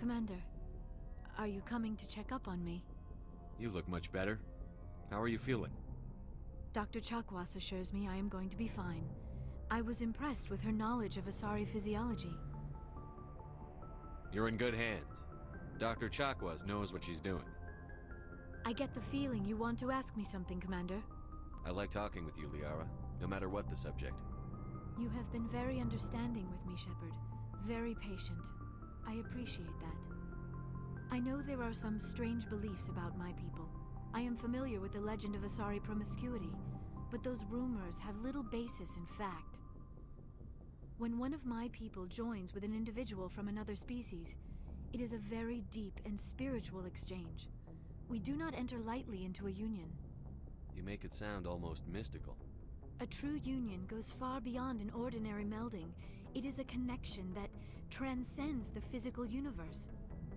Commander, are you coming to check up on me? You look much better. How are you feeling? Dr. Chakwas assures me I am going to be fine. I was impressed with her knowledge of Asari physiology. You're in good hands. Dr. Chakwas knows what she's doing. I get the feeling you want to ask me something, Commander. I like talking with you, Liara, no matter what the subject. You have been very understanding with me, Shepard. Very patient. I appreciate that. I know there are some strange beliefs about my people. I am familiar with the legend of Asari promiscuity, but those rumors have little basis in fact. When one of my people joins with an individual from another species, it is a very deep and spiritual exchange. We do not enter lightly into a union. You make it sound almost mystical. A true union goes far beyond an ordinary melding. It is a connection that transcends the physical universe.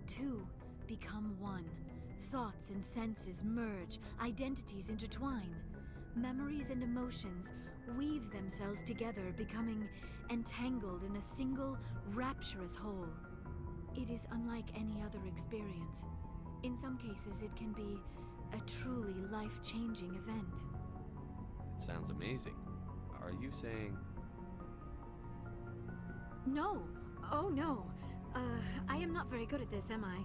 Two become one. Thoughts and senses merge, identities intertwine. Memories and emotions weave themselves together, becoming entangled in a single, rapturous whole. It is unlike any other experience. In some cases, it can be a truly life-changing event. It sounds amazing. Are you saying... No! Oh, no! I am not very good at this, am I?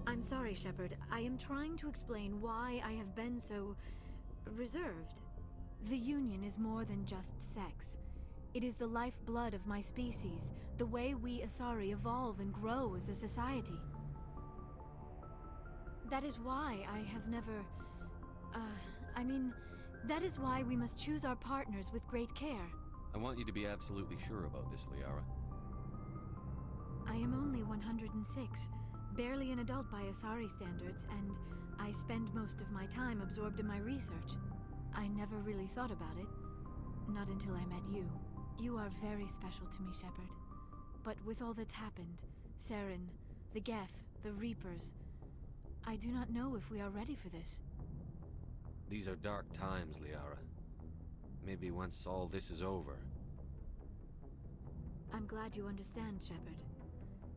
I'm sorry, Shepard. I am trying to explain why I have been so... reserved. The Union is more than just sex. It is the lifeblood of my species, the way we Asari evolve and grow as a society. That is why I have never... that is why we must choose our partners with great care. I want you to be absolutely sure about this, Liara. I am only 106, barely an adult by Asari standards, and I spend most of my time absorbed in my research. I never really thought about it. Not until I met you. You are very special to me, Shepard. But with all that's happened, Saren, the Geth, the Reapers, I do not know if we are ready for this. These are dark times, Liara. Maybe once all this is over... I'm glad you understand, Shepard.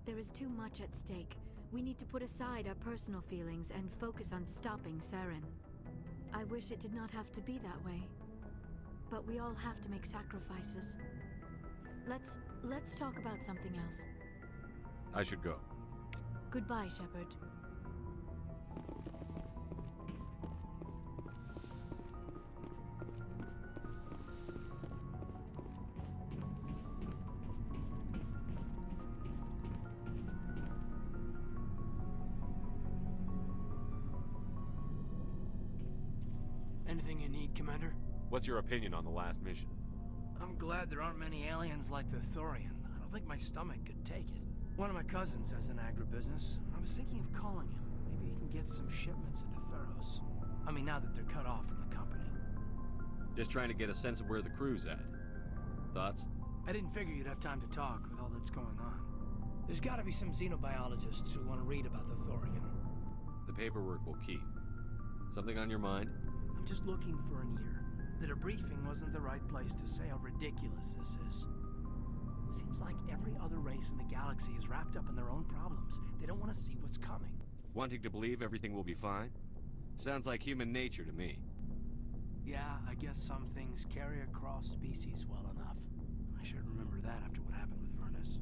There is too much at stake. We need to put aside our personal feelings and focus on stopping Saren. I wish it did not have to be that way. But we all have to make sacrifices. Let's talk about something else. I should go. Goodbye, Shepard. Anything you need, Commander? What's your opinion on the last mission? I'm glad there aren't many aliens like the Thorian. I don't think my stomach could take it. One of my cousins has an agribusiness. I was thinking of calling him. Maybe he can get some shipments into Feros. I mean, now that they're cut off from the company. Just trying to get a sense of where the crew's at. Thoughts? I didn't figure you'd have time to talk with all that's going on. There's gotta be some xenobiologists who want to read about the Thorian. The paperwork will keep. Something on your mind? I'm just looking for an ear. The debriefing wasn't the right place to say how ridiculous this is. Seems like every other race in the galaxy is wrapped up in their own problems. They don't want to see what's coming. Wanting to believe everything will be fine? Sounds like human nature to me. Yeah, I guess some things carry across species well enough. I should remember that after what happened with Vernus.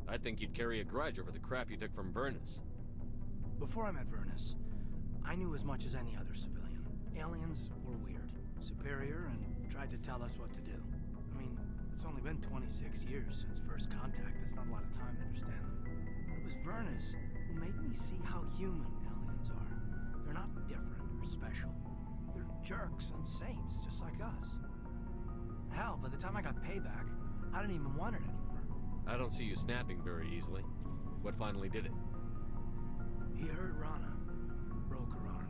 I'd think you'd carry a grudge over the crap you took from Vernus. Before I met Vernus, I knew as much as any other civilian. Aliens were weird, superior, and tried to tell us what to do. I mean, it's only been 26 years since first contact. That's not a lot of time to understand them. But it was Vernus who made me see how human aliens are. They're not different or special. They're jerks and saints, just like us. Hell, by the time I got payback, I didn't even want it anymore. I don't see you snapping very easily. What finally did it? He hurt Rana. Broke her arm.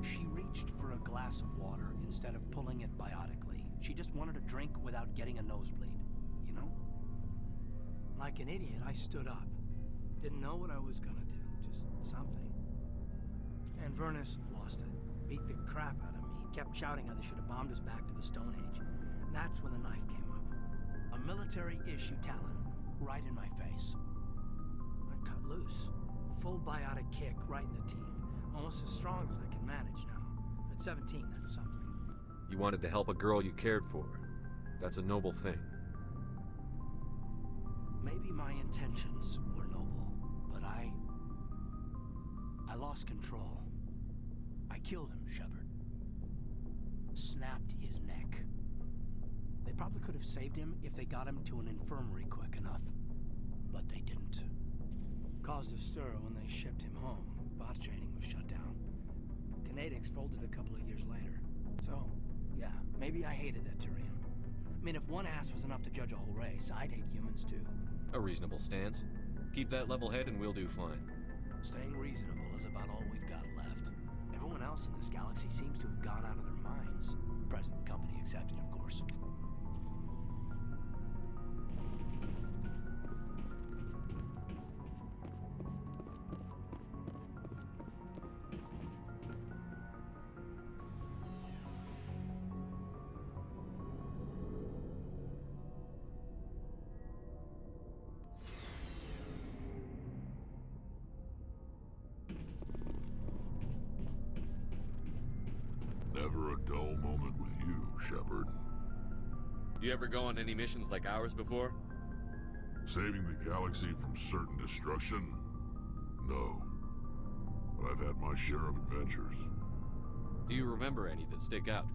She reached for a glass of water instead of pulling it biotically. She just wanted a drink without getting a nosebleed, you know? Like an idiot, I stood up. Didn't know what I was gonna do, just something. And Vernus lost it. Beat the crap out of me. Kept shouting how they should have bombed us back to the Stone Age. That's when the knife came up. A military-issue Talon, right in my face. I cut loose. full biotic kick right in the teeth. Almost as strong as I can manage now. At 17, that's something. You wanted to help a girl you cared for. That's a noble thing. Maybe my intentions were noble, but I lost control. I killed him, Shepard. Snapped his neck. They probably could have saved him if they got him to an infirmary quick enough. But they didn't. Caused a stir when they shipped him home. Bot training was shut down. Kinetics folded a couple of years later. So, yeah, maybe I hated that Turian. I mean, if one ass was enough to judge a whole race, I'd hate humans too. A reasonable stance. Keep that level head and we'll do fine. Staying reasonable is about all we've got left. Everyone else in this galaxy seems to have gone out of their minds. Present company accepted, of course. Never a dull moment with you, Shepard. You ever go on any missions like ours before? Saving the galaxy from certain destruction? No. But I've had my share of adventures. Do you remember any that stick out?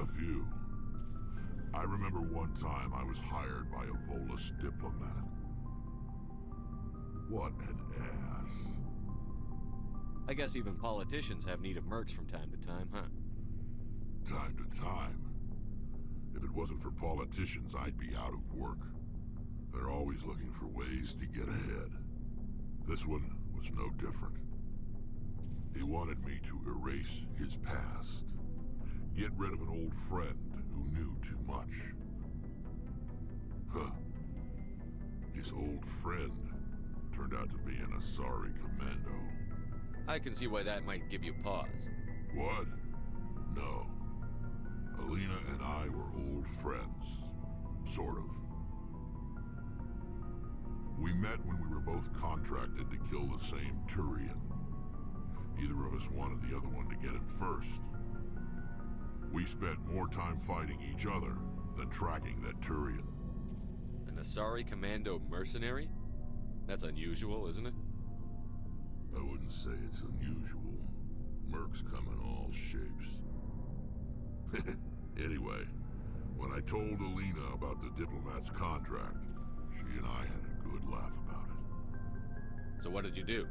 A few. I remember one time I was hired by a Volus diplomat. What an ass. I guess even politicians have need of mercs from time to time, huh? Time to time. If it wasn't for politicians, I'd be out of work. They're always looking for ways to get ahead. This one was no different. He wanted me to erase his past. Get rid of an old friend who knew too much. Huh. His old friend turned out to be an Asari commando. I can see why that might give you pause. What? No. Alina and I were old friends. Sort of. We met when we were both contracted to kill the same Turian. Neither of us wanted the other one to get him first. We spent more time fighting each other than tracking that Turian. An Asari commando mercenary? That's unusual, isn't it? I wouldn't say it's unusual. Mercs come in all shapes. Anyway, when I told Alina about the diplomat's contract, she and I had a good laugh about it. So what did you do?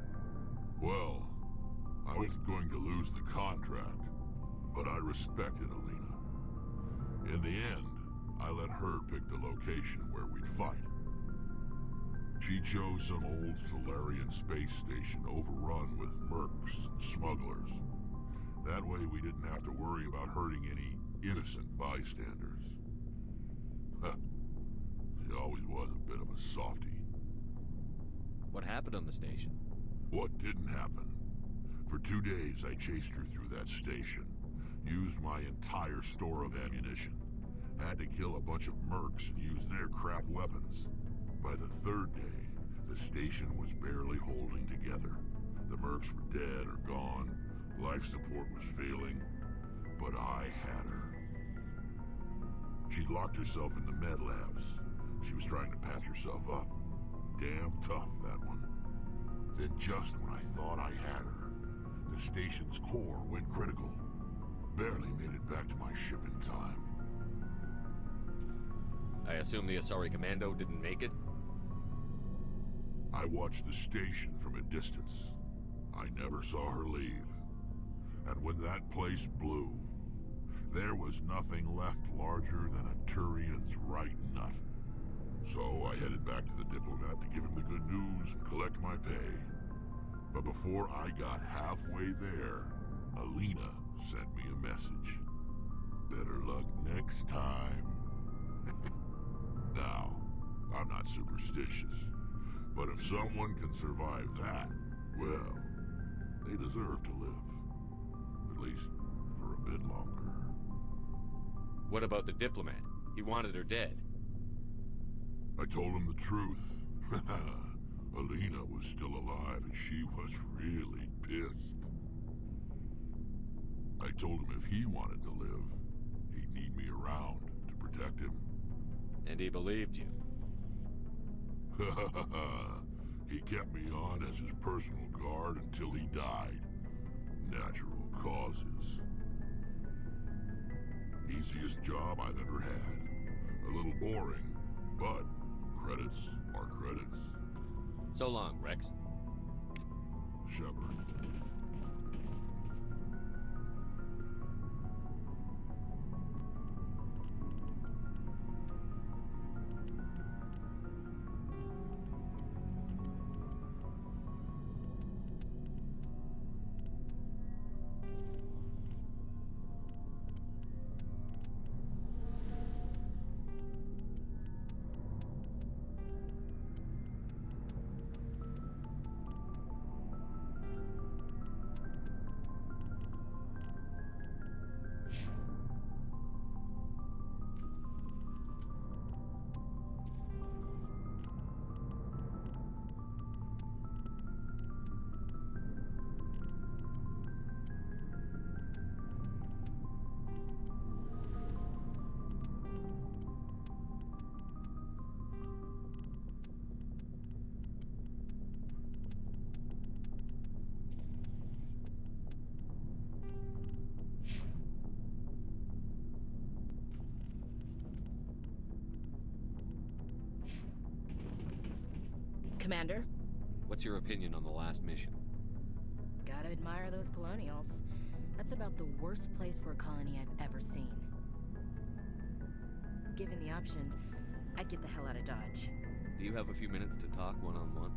Well, I was going to lose the contract, but I respected Alina. In the end, I let her pick the location where we'd fight. She chose some old Solarian space station overrun with mercs and smugglers. That way we didn't have to worry about hurting any innocent bystanders. She always was a bit of a softie. What happened on the station? What didn't happen? For 2 days I chased her through that station, used my entire store of ammunition, had to kill a bunch of mercs and use their crap weapons. By the 3rd day, the station was barely holding together. The mercs were dead or gone, life support was failing, but I had her. She'd locked herself in the med labs. She was trying to patch herself up. Damn tough, that one. Then just when I thought I had her, the station's core went critical. Barely made it back to my ship in time. I assume the Asari commando didn't make it? I watched the station from a distance. I never saw her leave. And when that place blew, there was nothing left larger than a Turian's right nut. So I headed back to the diplomat to give him the good news and collect my pay. But before I got halfway there, Alina sent me a message. Better luck next time. Now, I'm not superstitious, but if someone can survive that, well, they deserve to live. At least for a bit longer. What about the diplomat? He wanted her dead. I told him the truth. Alina was still alive and she was really pissed. I told him if he wanted to live, he'd need me around to protect him. And he believed you. He kept me on as his personal guard until he died. Natural causes. Easiest job I've ever had. A little boring, but credits are credits. So long, Rex. Shepard. Commander? What's your opinion on the last mission? Gotta admire those colonials. That's about the worst place for a colony I've ever seen. Given the option, I'd get the hell out of Dodge. Do you have a few minutes to talk one-on-one?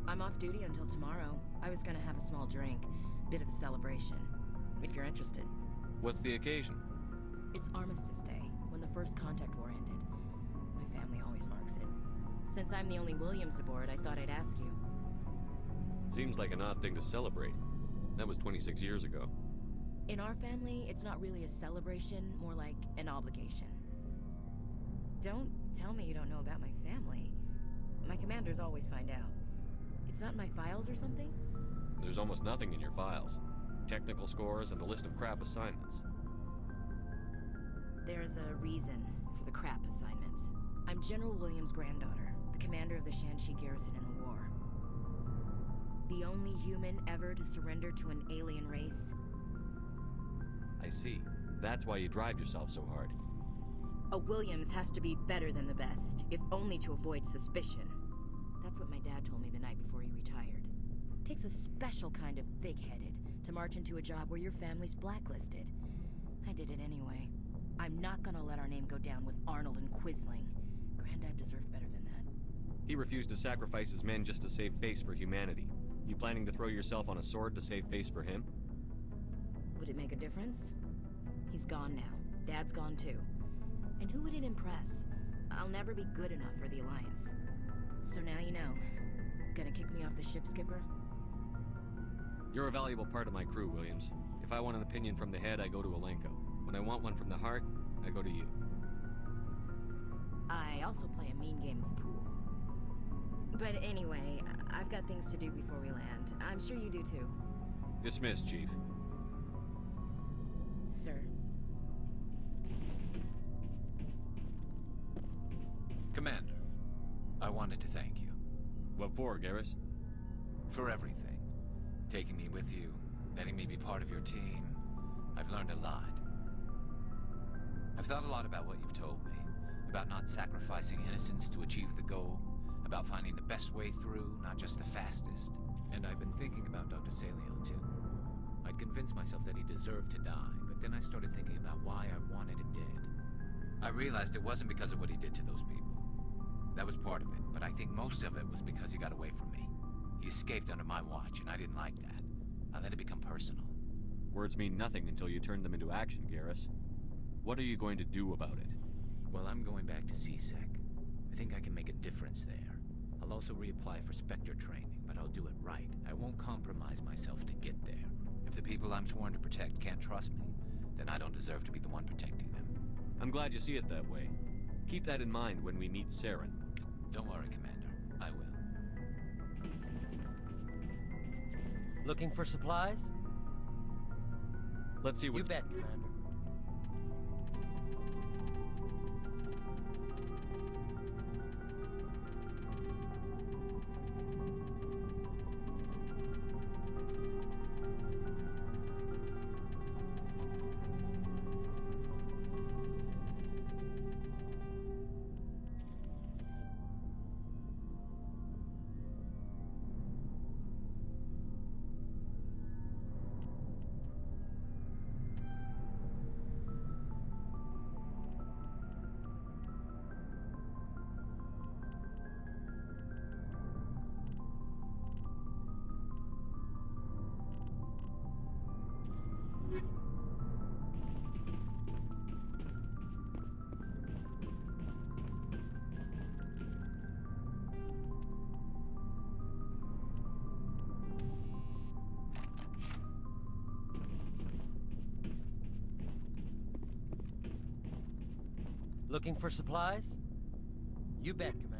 I'm off duty until tomorrow. I was gonna have a small drink. Bit of a celebration. If you're interested. What's the occasion? It's Armistice Day, when the first contact war ended. My family always marks it. Since I'm the only Williams aboard, I thought I'd ask you. Seems like an odd thing to celebrate. That was 26 years ago. In our family, it's not really a celebration, more like an obligation. Don't tell me you don't know about my family. My commanders always find out. It's not in my files or something? There's almost nothing in your files. Technical scores and a list of crap assignments. There's a reason for the crap assignments. I'm General Williams' granddaughter, the commander of the Shanxi garrison in the war. The only human ever to surrender to an alien race. I see. That's why you drive yourself so hard. A Williams has to be better than the best, if only to avoid suspicion. That's what my dad told me the night before he retired. Takes a special kind of thick-headed to march into a job where your family's blacklisted. I did it anyway. I'm not gonna let our name go down with Arnold and Quisling. Granddad deserved better than that. He refused to sacrifice his men just to save face for humanity. You planning to throw yourself on a sword to save face for him? Would it make a difference? He's gone now. Dad's gone too. And who would it impress? I'll never be good enough for the Alliance. So now you know. Gonna kick me off the ship, Skipper? You're a valuable part of my crew, Williams. If I want an opinion from the head, I go to Alenko. When I want one from the heart, I go to you. I also play a mean game of pool. But anyway, I've got things to do before we land. I'm sure you do too. Dismissed, Chief. Sir. Commander, I wanted to thank you. What for, Garrus? For everything. Taking me with you, letting me be part of your team. I've learned a lot. I've thought a lot about what you've told me. About not sacrificing innocence to achieve the goal. About finding the best way through, not just the fastest. And I've been thinking about Dr. Salio, too. I'd convinced myself that he deserved to die, but then I started thinking about why I wanted him dead. I realized it wasn't because of what he did to those people. That was part of it, but I think most of it was because he got away from me. He escaped under my watch, and I didn't like that. I let it become personal. Words mean nothing until you turn them into action, Garrus. What are you going to do about it? Well, I'm going back to CSEC. I think I can make a difference there. I'll also reapply for Spectre training, but I'll do it right. I won't compromise myself to get there. If the people I'm sworn to protect can't trust me, then I don't deserve to be the one protecting them. I'm glad you see it that way. Keep that in mind when we meet Saren. Don't worry, Commander. I will. Looking for supplies? Let's see what... You bet, Commander. Looking for supplies? You bet, Commander.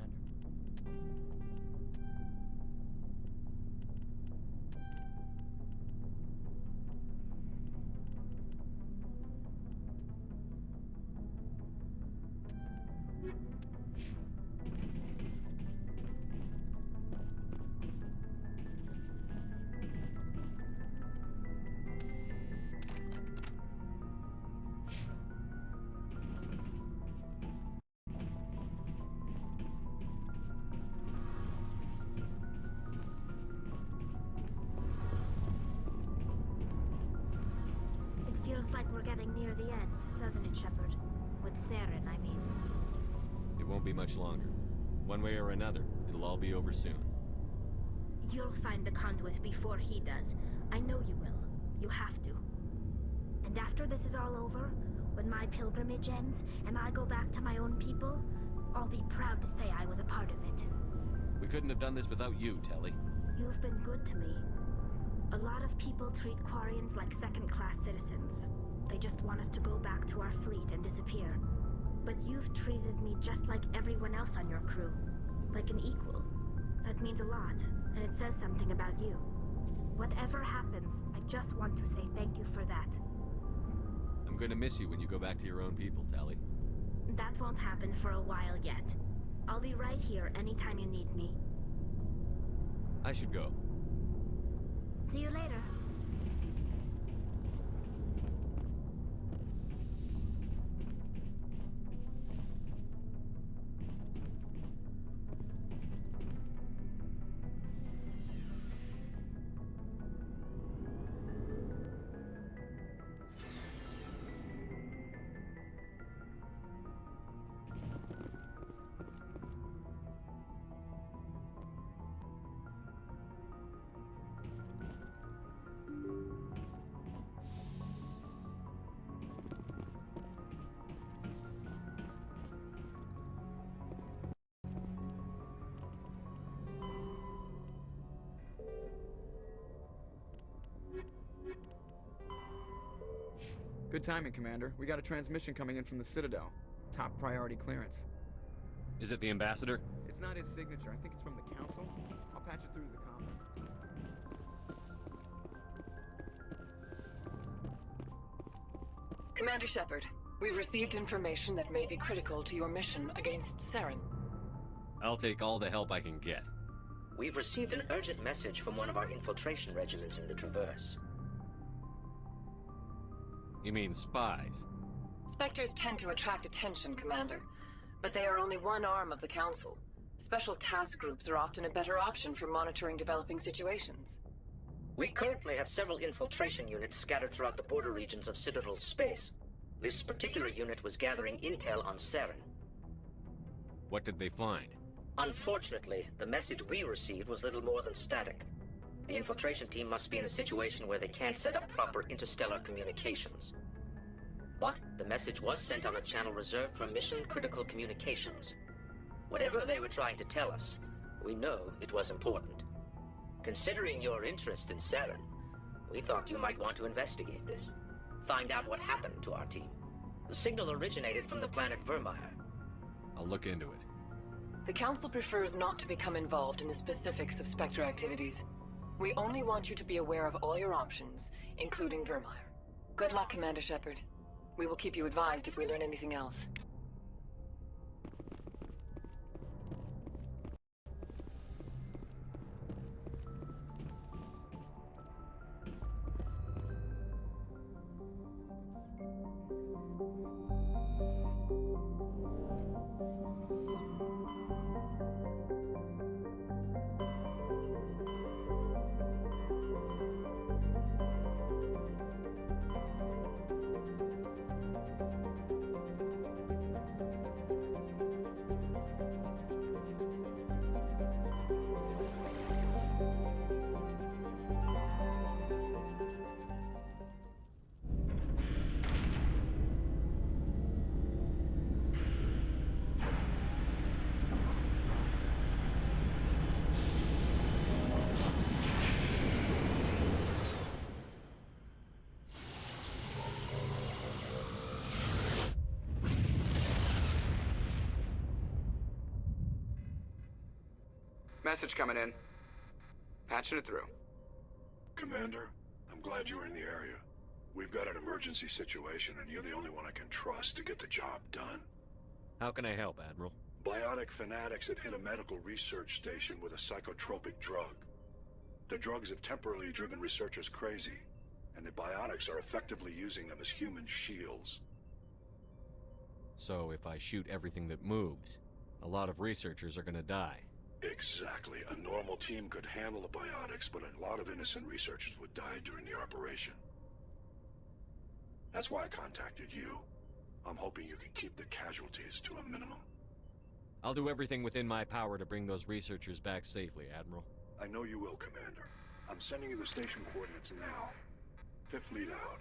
Feels like we're getting near the end, doesn't it, Shepard? With Saren, I mean. It won't be much longer. One way or another, it'll all be over soon. You'll find the conduit before he does. I know you will. You have to. And after this is all over, when my pilgrimage ends, and I go back to my own people, I'll be proud to say I was a part of it. We couldn't have done this without you, Telly. You've been good to me. A lot of people treat Quarians like second-class citizens. They just want us to go back to our fleet and disappear. But you've treated me just like everyone else on your crew. Like an equal. That means a lot, and it says something about you. Whatever happens, I just want to say thank you for that. I'm gonna miss you when you go back to your own people, Telly. That won't happen for a while yet. I'll be right here anytime you need me. I should go. See you later. Good timing, Commander. We got a transmission coming in from the Citadel. Top priority clearance. Is it the Ambassador? It's not his signature. I think it's from the Council. I'll patch it through to the comm. Commander Shepard, we've received information that may be critical to your mission against Saren. I'll take all the help I can get. We've received an urgent message from one of our infiltration regiments in the Traverse. You mean spies? Spectres tend to attract attention, Commander, but they are only one arm of the Council. Special task groups are often a better option for monitoring developing situations. We currently have several infiltration units scattered throughout the border regions of Citadel space. This particular unit was gathering intel on Saren. What did they find? Unfortunately, the message we received was little more than static. The infiltration team must be in a situation where they can't set up proper interstellar communications. But the message was sent on a channel reserved for mission-critical communications. Whatever they were trying to tell us, we know it was important. Considering your interest in Saren, we thought you might want to investigate this. Find out what happened to our team. The signal originated from the planet Vermeer. I'll look into it. The Council prefers not to become involved in the specifics of Spectre activities. We only want you to be aware of all your options, including Vermeer. Good luck, Commander Shepard. We will keep you advised if we learn anything else. Message coming in. Patching it through. Commander, I'm glad you were in the area. We've got an emergency situation, and you're the only one I can trust to get the job done. How can I help, Admiral? Biotic fanatics have hit a medical research station with a psychotropic drug. The drugs have temporarily driven researchers crazy, and the biotics are effectively using them as human shields. So if I shoot everything that moves, a lot of researchers are gonna die. Exactly. A normal team could handle the biotics, but a lot of innocent researchers would die during the operation. That's why I contacted you. I'm hoping you can keep the casualties to a minimum. I'll do everything within my power to bring those researchers back safely, Admiral. I know you will, Commander. I'm sending you the station coordinates now. Fifth Fleet out.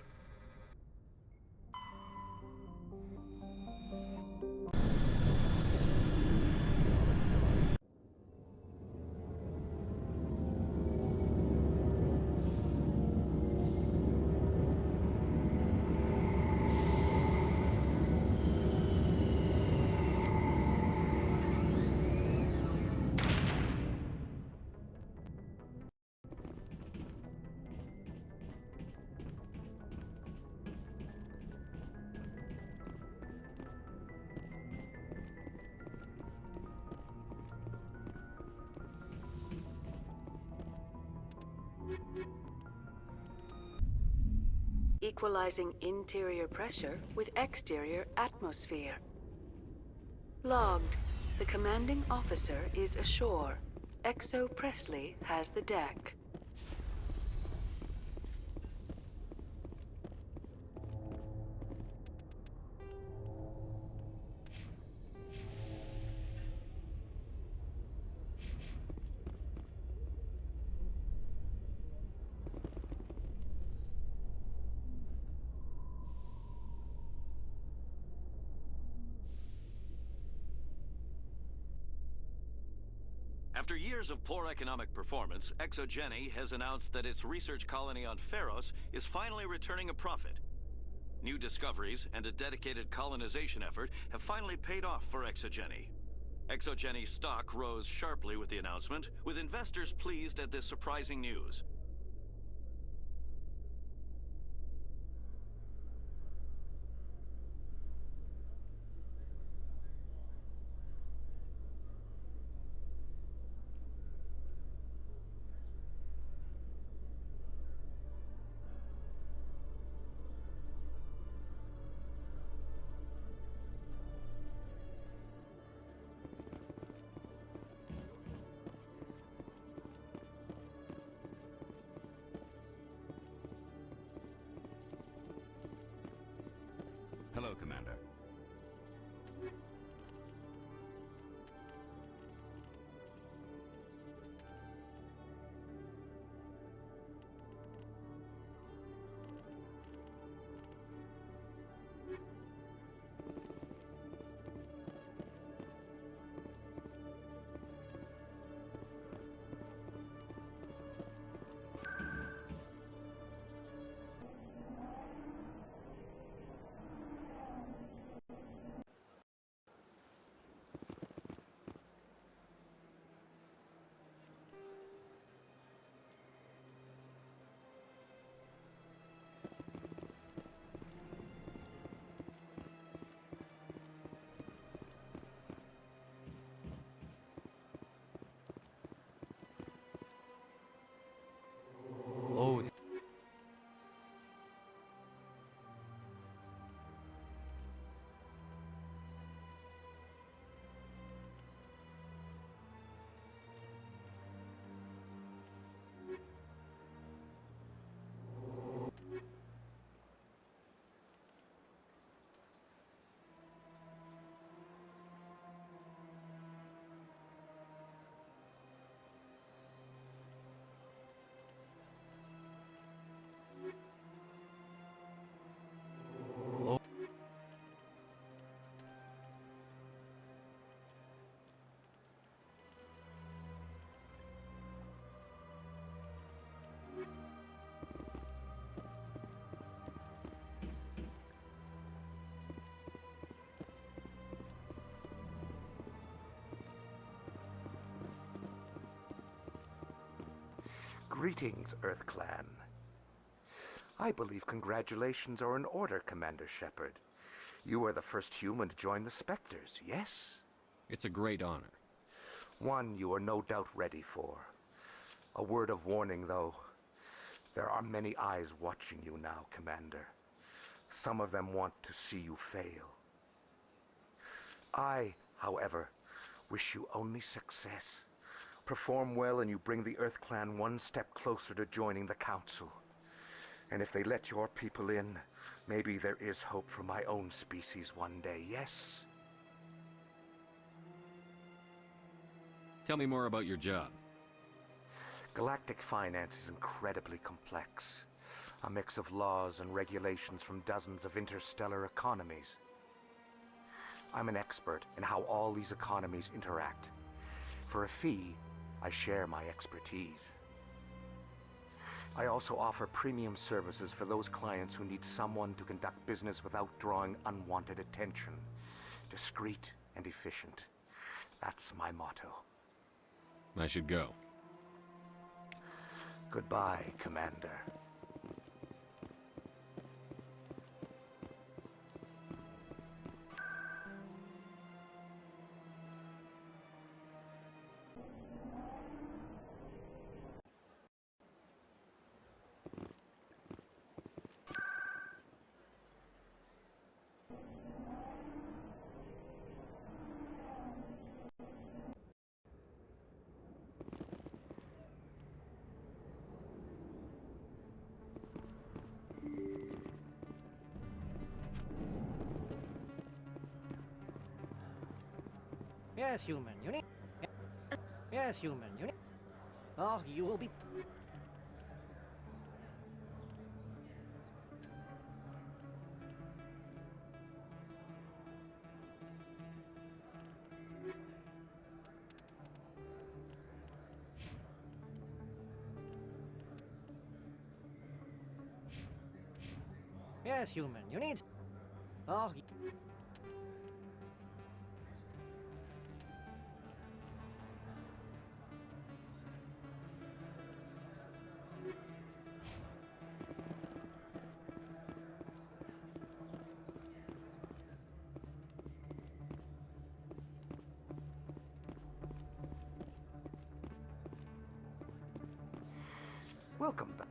Equalizing interior pressure with exterior atmosphere. Logged. The commanding officer is ashore. Exo Presley has the deck. After years of poor economic performance, ExoGeni has announced that its research colony on Feros is finally returning a profit. New discoveries and a dedicated colonization effort have finally paid off for ExoGeni. ExoGeni's stock rose sharply with the announcement, with investors pleased at this surprising news. Hello, Commander. Greetings, Earth Clan. I believe congratulations are in order, Commander Shepard. You are the first human to join the Spectres, yes? It's a great honor. One you are no doubt ready for. A word of warning, though. There are many eyes watching you now, Commander. Some of them want to see you fail. I, however, wish you only success. Perform well and you bring the Earth Clan one step closer to joining the Council. And if they let your people in, maybe there is hope for my own species one day, yes? Tell me more about your job. Galactic finance is incredibly complex. A mix of laws and regulations from dozens of interstellar economies. I'm an expert in how all these economies interact. For a fee, I share my expertise. I also offer premium services for those clients who need someone to conduct business without drawing unwanted attention. Discreet and efficient. That's my motto. I should go. Goodbye, Commander. Yes, human, you need... Yes, human, you need... Oh, you will be... Yes, human, you need... Oh, Welcome back.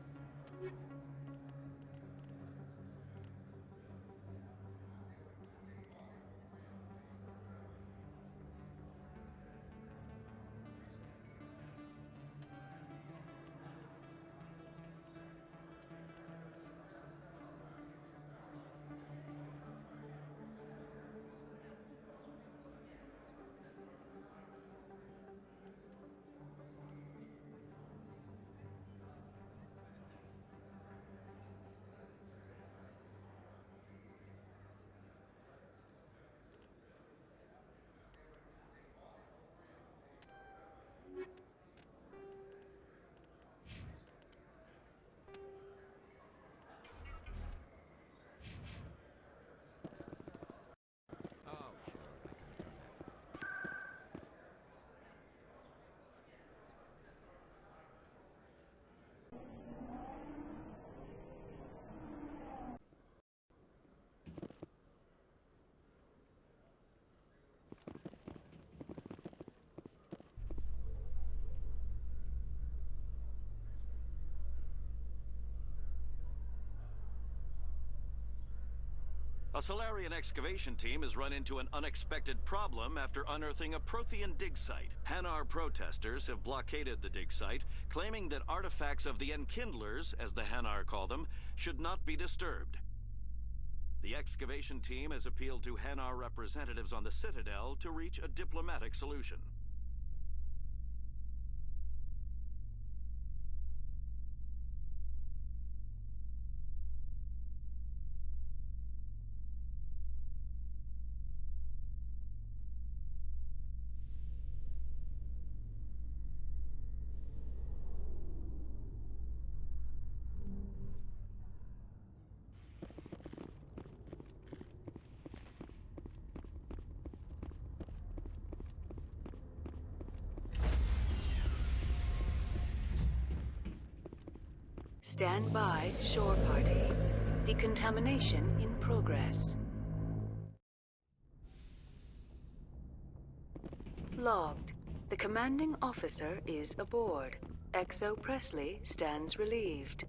A Solarian excavation team has run into an unexpected problem after unearthing a Prothean dig site. Hanar protesters have blockaded the dig site, claiming that artifacts of the Enkindlers, as the Hanar call them, should not be disturbed. The excavation team has appealed to Hanar representatives on the Citadel to reach a diplomatic solution. Stand by, shore party. Decontamination in progress. Logged. The commanding officer is aboard. XO Presley stands relieved.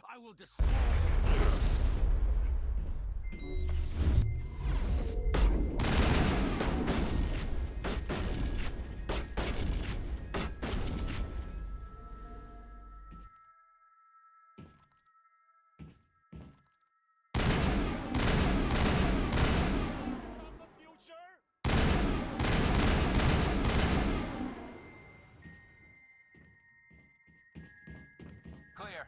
I will destroy you! Clear.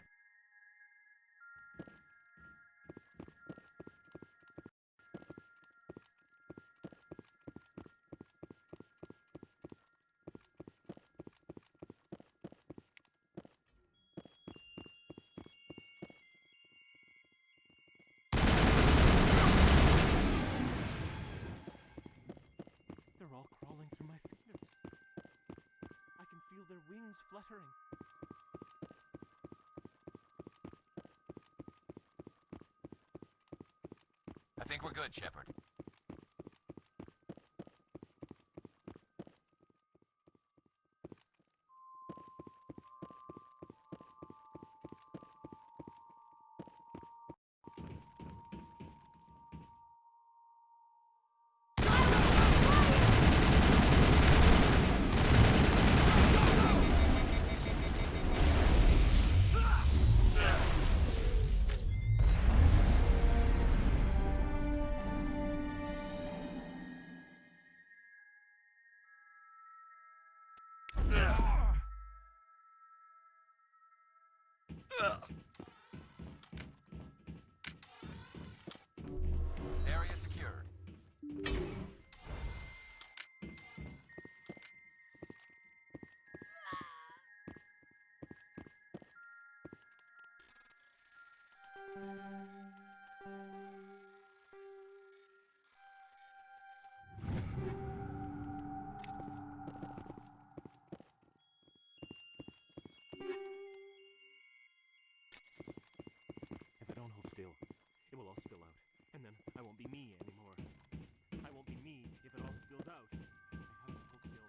They're all crawling through my fingers. I can feel their wings fluttering. I think we're good, Shepard. Area secured. If I don't hold still, it will all spill out. And then I won't be me anymore. I won't be me if it all spills out. I have to hold still.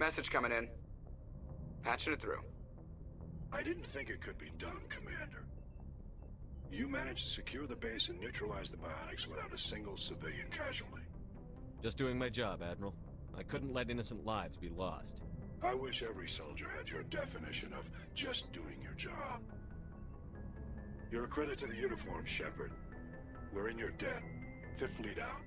Message coming in. Patching it through. I didn't think it could be done, Commander. You managed to secure the base and neutralize the biotics without a single civilian casualty. Just doing my job, Admiral. I couldn't let innocent lives be lost. I wish every soldier had your definition of just doing your job. You're a credit to the uniform, Shepard. We're in your debt. Fifth Fleet out.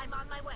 I'm on my way.